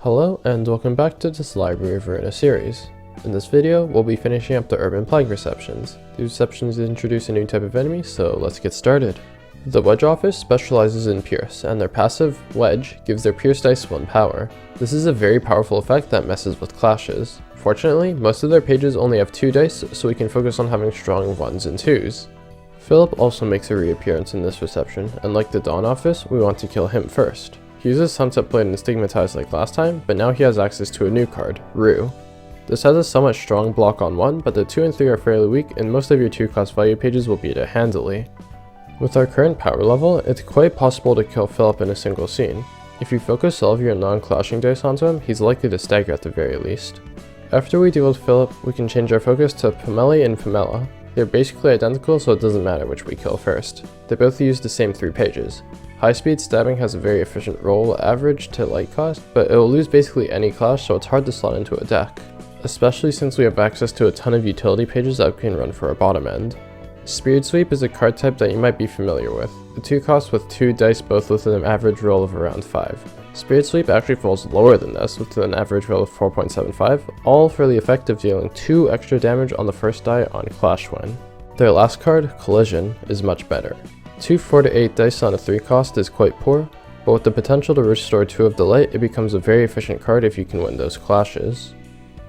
Hello and welcome back to this Library of Ruina series. In this video, we'll be finishing up the Urban Plague receptions. These receptions introduce a new type of enemy, so let's get started. The Wedge Office specializes in Pierce, and their passive, Wedge, gives their Pierce dice 1 power. This is a very powerful effect that messes with clashes. Fortunately, most of their pages only have 2 dice, so we can focus on having strong 1s and 2s. Philip also makes a reappearance in this reception, and like the Dawn Office, we want to kill him first. He uses Sunset Blade and Stigmatized like last time, but now he has access to a new card, Rue. This has a somewhat strong block on 1, but the 2 and 3 are fairly weak, and most of your 2 cost value pages will beat it handily. With our current power level, it's quite possible to kill Philip in a single scene. If you focus all of your non-clashing dice onto him, he's likely to stagger at the very least. After we deal with Philip, we can change our focus to Pameli and Pamela. They're basically identical, so it doesn't matter which we kill first. They both use the same 3 pages. High-speed stabbing has a very efficient roll, average to light cost, but it will lose basically any clash, so it's hard to slot into a deck, especially since we have access to a ton of utility pages that we can run for our bottom end. Spirit Sweep is a card type that you might be familiar with. The 2 costs with 2 dice both with an average roll of around 5. Spirit Sweep actually falls lower than this with an average roll of 4.75, all for the effect of dealing 2 extra damage on the first die on clash win. Their last card, Collision, is much better. 2 4 to 8 dice on a 3 cost is quite poor, but with the potential to restore 2 of Delight, it becomes a very efficient card if you can win those clashes.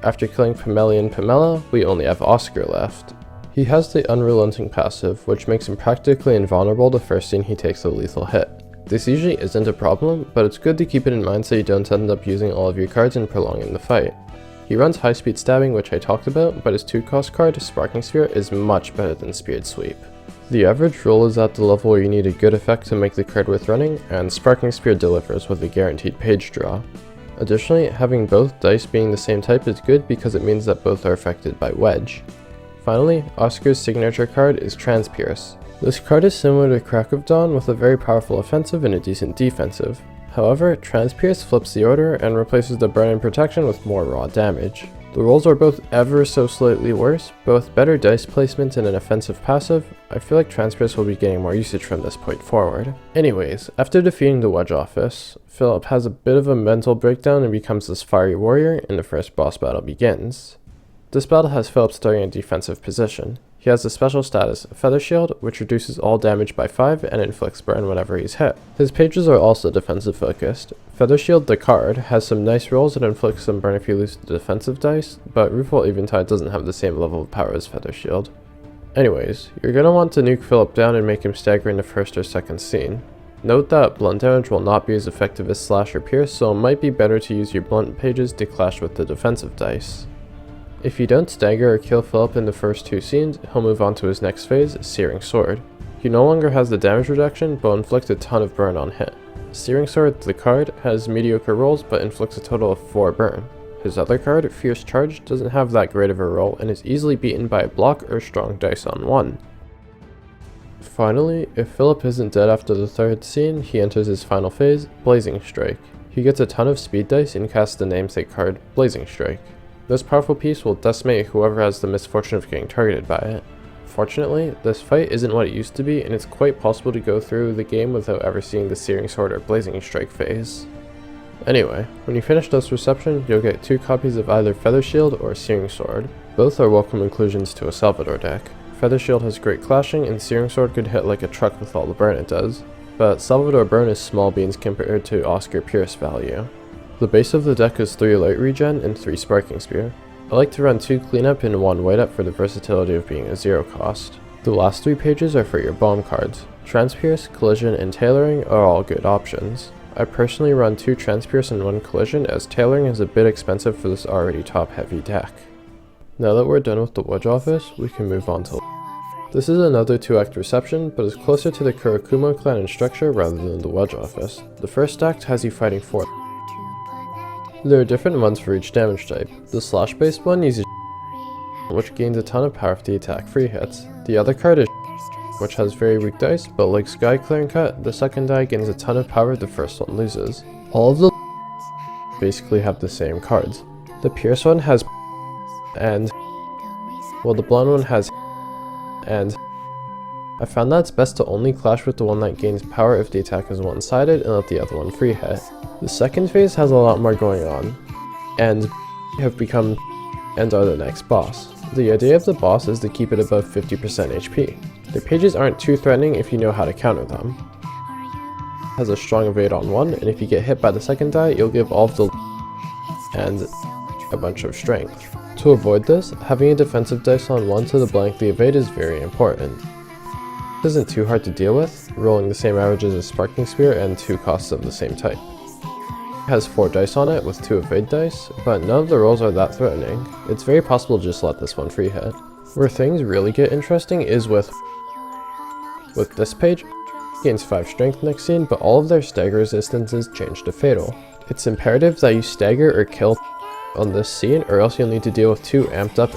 After killing Pameli and Pamela, we only have Oscar left. He has the Unrelenting passive, which makes him practically invulnerable the first scene he takes a lethal hit. This usually isn't a problem, but it's good to keep it in mind so you don't end up using all of your cards and prolonging the fight. He runs high-speed stabbing, which I talked about, but his 2-cost card, Sparking Sphere, is much better than Spirit Sweep. The average roll is at the level where you need a good effect to make the card worth running, and Sparking Spear delivers with a guaranteed page draw. Additionally, having both dice being the same type is good because it means that both are affected by Wedge. Finally, Oscar's signature card is Transpierce. This card is similar to Crack of Dawn with a very powerful offensive and a decent defensive. However, Transpierce flips the order and replaces the burn and protection with more raw damage. The rolls are both ever so slightly worse, but with better dice placement and an offensive passive, I feel like Transpierce will be getting more usage from this point forward. Anyways, after defeating the Wedge Office, Philip has a bit of a mental breakdown and becomes this fiery warrior, and the first boss battle begins. This battle has Philip starting in defensive position. He has the special status, Feather Shield, which reduces all damage by 5 and inflicts burn whenever he's hit. His pages are also defensive focused. Feather Shield, the card, has some nice rolls and inflicts some burn if you lose the defensive dice, but Rueful Eventide doesn't have the same level of power as Feather Shield. Anyways, you're gonna want to nuke Philip down and make him stagger in the first or second scene. Note that blunt damage will not be as effective as Slash or Pierce, so it might be better to use your blunt pages to clash with the defensive dice. If you don't stagger or kill Philip in the first 2 scenes, he'll move on to his next phase, Searing Sword. He no longer has the damage reduction, but will inflict a ton of burn on hit. Searing Sword, the card, has mediocre rolls but inflicts a total of 4 burn. His other card, Fierce Charge, doesn't have that great of a roll and is easily beaten by a block or strong dice on 1. Finally, if Philip isn't dead after the 3rd scene, he enters his final phase, Blazing Strike. He gets a ton of speed dice and casts the namesake card, Blazing Strike. This powerful piece will decimate whoever has the misfortune of getting targeted by it. Fortunately, this fight isn't what it used to be, and it's quite possible to go through the game without ever seeing the Searing Sword or Blazing Strike phase. Anyway, when you finish this reception, you'll get 2 copies of either Feather Shield or Searing Sword. Both are welcome inclusions to a Salvador deck. Feather Shield has great clashing, and Searing Sword could hit like a truck with all the burn it does, but Salvador burn is small beans compared to Oscar Pierce value. The base of the deck is 3 light regen and 3 Sparking Spear. I like to run 2 cleanup and 1 white up for the versatility of being a 0 cost. The last 3 pages are for your bomb cards. Transpierce, Collision, and Tailoring are all good options. I personally run 2 Transpierce and 1 Collision as Tailoring is a bit expensive for this already top heavy deck. Now that we're done with the Wedge Office, we can move on to This is another 2-act reception, but is closer to the Kurakumo clan in structure rather than the Wedge Office. The first act has you fighting 4. There are different ones for each damage type. The slash based one uses which gains a ton of power if the attack free hits. The other card is which has very weak dice, but like Sky Clearing Cut, the second die gains a ton of power if the first one loses. All of the basically have the same cards. The Pierce one has and while the blonde one has and I found that it's best to only clash with the one that gains power if the attack is one-sided and let the other one free hit. The second phase has a lot more going on, and have become and are the next boss. The idea of the boss is to keep it above 50% HP. Their pages aren't too threatening if you know how to counter them. Has a strong evade on one, and if you get hit by the second die, you'll give all of the and a bunch of strength. To avoid this, having a defensive dice on one to the blank the evade is very important. It isn't too hard to deal with, rolling the same averages as Sparking Spear and 2 costs of the same type. It has 4 dice on it with 2 evade dice, but none of the rolls are that threatening. It's very possible to just let this one free hit. Where things really get interesting is with this page. Gains 5 strength next scene, but all of their stagger resistances change to fatal. It's imperative that you stagger or kill on this scene, or else you'll need to deal with 2 amped up,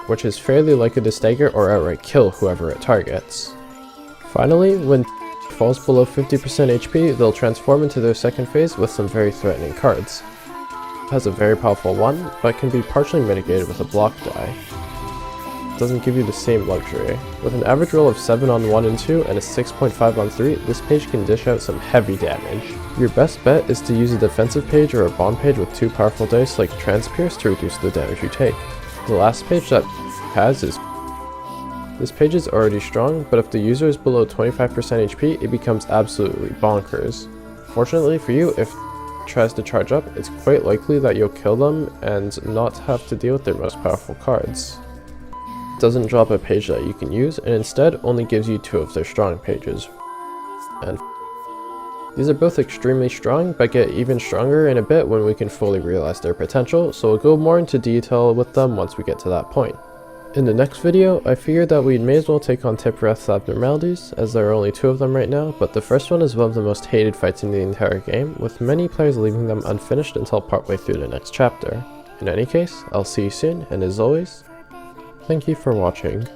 which is fairly likely to stagger or outright kill whoever it targets. Finally, when falls below 50% HP, they'll transform into their second phase with some very threatening cards. It has a very powerful one, but can be partially mitigated with a block die. It doesn't give you the same luxury. With an average roll of 7 on 1 and 2 and a 6.5 on 3, this page can dish out some heavy damage. Your best bet is to use a defensive page or a bomb page with 2 powerful dice like Transpierce to reduce the damage you take. The last page that has is this page is already strong, but if the user is below 25% HP, it becomes absolutely bonkers. Fortunately for you, if it tries to charge up, it's quite likely that you'll kill them and not have to deal with their most powerful cards. It doesn't drop a page that you can use, and instead only gives you 2 of their strong pages. And these are both extremely strong, but get even stronger in a bit when we can fully realize their potential, so we'll go more into detail with them once we get to that point. In the next video, I figured that we may as well take on Tipwrath's abnormalities, as there are only 2 of them right now, but the first one is one of the most hated fights in the entire game, with many players leaving them unfinished until partway through the next chapter. In any case, I'll see you soon, and as always, thank you for watching.